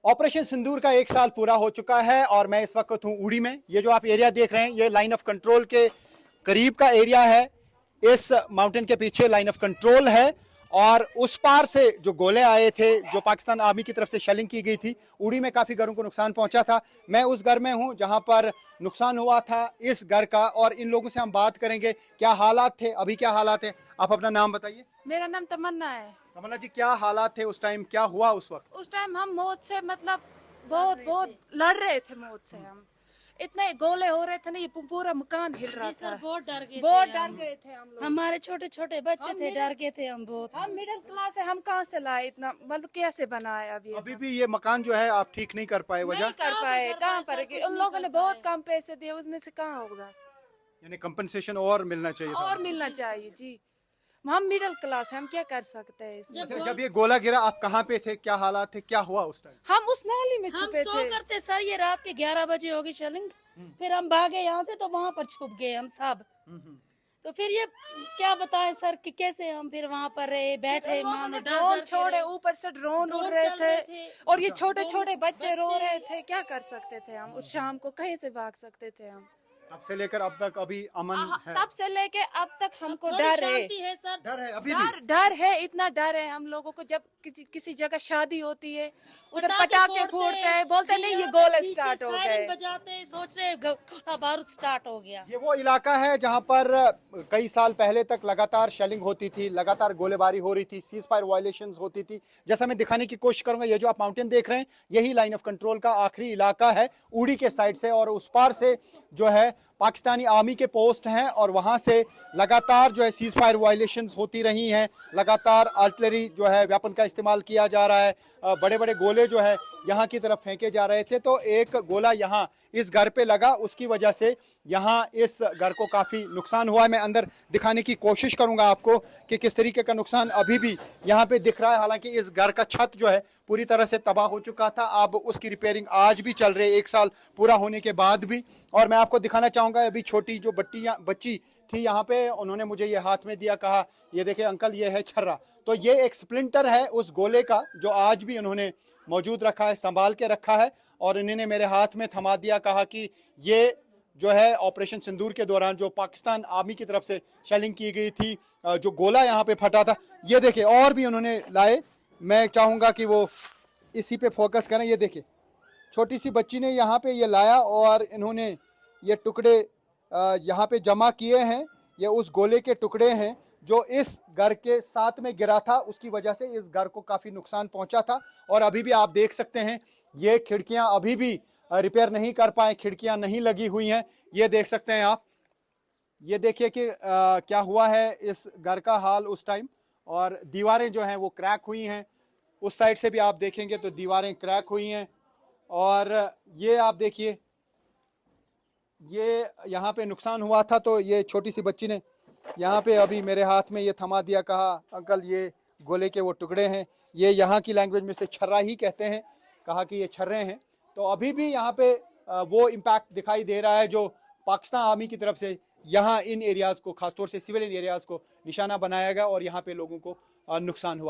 Operation सिंदूर का 1 साल पूरा हो चुका है और मैं इस वक्त हूँ उड़ी में। ये जो आप एरिया देख रहे हैं ये लाइन ऑफ कंट्रोल के करीब का एरिया है। इस माउंटेन के पीछे लाइन ऑफ कंट्रोल है और उस पार से जो गोले आए थे, जो पाकिस्तान आर्मी की तरफ से शेलिंग की गई थी, उड़ी में काफ़ी घरों को नुकसान पहुंचा था। मैं उस घर में हूं जहां पर नुकसान हुआ था इस घर का, और इन लोगों से हम बात करेंगे क्या हालात थे, अभी क्या हालात है। आप अपना नाम बताइए। मेरा नाम तमन्ना है। तमन्ना जी, क्या हालात थे उस टाइम, क्या हुआ उस वक्त? उस टाइम हम मौत से मतलब बहुत लड़ रहे थे मौत से। हम इतने गोले हो रहे थे ना, ये पूरा मकान हिल रहा था। बहुत डर गए थे हम लोग। हमारे छोटे छोटे बच्चे थे, डर गए थे हम बहुत। हम मिडिल क्लास है, हम कहाँ से लाए इतना, मतलब कैसे बनाए अभी भी ये मकान जो है आप ठीक नहीं कर पाए, वजह? नहीं कर पाए, कहाँ पर उन लोगों ने बहुत कम पैसे दिए, उसमें से कहाँ होगा। यानी कंपनसेशन और मिलना चाहिए था। और मिलना चाहिए जी। हम मिडिल क्लास है, हम क्या कर सकते हैं इसमें। जब ये गोला गिरा आप कहाँ पे थे, क्या हालात थे, क्या हुआ उस टाइम? हम उस नाली में हम छुपे सो थे। करते सर, ये रात के 11 बजे होगी शेलिंग। फिर हम भागे यहाँ से, तो वहाँ पर छुप गए हम सब। तो फिर ये क्या बताएं सर कि कैसे हम फिर वहाँ पर रहे, बैठे, मानो ड्रोन छोड़े, ऊपर से ड्रोन उड़ रहे थे और ये छोटे छोटे बच्चे रो रहे थे। क्या कर सकते थे हम उस शाम को, कहीं से भाग सकते थे हम। तब से लेकर अब तक अभी अमन है? तब से लेके अब तक हमको डर है। सर। डर है अभी भी? डर है, इतना डर है हम लोगों को। जब किसी जगह शादी होती है, उधर पटाखे फूटते हैं, बोलते नहीं ये गोले स्टार्ट हो गए, बजाते, सोच रहे गोला बारूद स्टार्ट हो गया। ये वो इलाका है जहां पर कई साल पहले तक लगातार शेलिंग होती थी, लगातार गोलेबारी हो रही थी, सीज फायर वायलेशंस होती थी। जैसा मैं दिखाने की कोशिश करूंगा, ये जो आप माउंटेन देख रहे हैं यही लाइन ऑफ कंट्रोल का आखिरी इलाका है उड़ी के साइड से, और उस पार से जो है पाकिस्तानी आर्मी के पोस्ट हैं और वहां से लगातार जो है सीज फायर वायलेशंस होती रही हैं। लगातार आर्टिलरी जो है वेपन का इस्तेमाल किया जा रहा है, बड़े बड़े गोले जो है यहाँ की तरफ फेंके जा रहे थे। तो एक गोला यहाँ इस घर पे लगा, उसकी वजह से यहाँ इस घर को काफ़ी नुकसान हुआ है। मैं अंदर दिखाने की कोशिश करूँगा आपको कि किस तरीके का नुकसान अभी भी यहाँ पे दिख रहा है। हालांकि इस घर का छत जो है पूरी तरह से तबाह हो चुका था, अब उसकी रिपेयरिंग आज भी चल रही है, 1 साल पूरा होने के बाद भी। और मैं आपको दिखाना चाहूँगा अभी छोटी जो बच्ची थी यहाँ पे, उन्होंने मुझे ये हाथ में दिया, कहा ये देखिए अंकल ये है छर्रा। तो ये एक स्प्लिंटर है उस गोले का जो आज भी उन्होंने मौजूद रखा है, संभाल के रखा है, और इन्होंने मेरे हाथ में थमा दिया, कहा कि ये जो है ऑपरेशन सिंदूर के दौरान जो पाकिस्तान आर्मी की तरफ से शेलिंग की गई थी, जो गोला यहाँ पे फटा था, ये देखिए और भी उन्होंने लाए। मैं चाहूँगा कि वो इसी पे फोकस करें। ये देखिए छोटी सी बच्ची ने यहाँ पे ये लाया और इन्होंने ये टुकड़े यहाँ पे जमा किए हैं। ये उस गोले के टुकड़े हैं जो इस घर के साथ में गिरा था, उसकी वजह से इस घर को काफ़ी नुकसान पहुंचा था। और अभी भी आप देख सकते हैं ये खिड़कियां अभी भी रिपेयर नहीं कर पाए, खिड़कियां नहीं लगी हुई हैं। ये देख सकते हैं आप, ये देखिए कि क्या हुआ है इस घर का हाल उस टाइम। और दीवारें जो हैं वो क्रैक हुई हैं, उस साइड से भी आप देखेंगे तो दीवारें क्रैक हुई हैं। और ये आप देखिए ये यहाँ पे नुकसान हुआ था, तो ये छोटी सी बच्ची ने यहाँ पे अभी मेरे हाथ में ये थमा दिया, कहा अंकल ये गोले के वो टुकड़े हैं, ये यहाँ की लैंग्वेज में से छर्रा ही कहते हैं, कहा कि ये छर्रे हैं। तो अभी भी यहाँ पे वो इम्पैक्ट दिखाई दे रहा है जो पाकिस्तान आर्मी की तरफ से यहाँ इन एरियाज़ को, खासतौर से सिविलियन एरियाज़ को निशाना बनाया गया और यहाँ पे लोगों को नुकसान हुआ।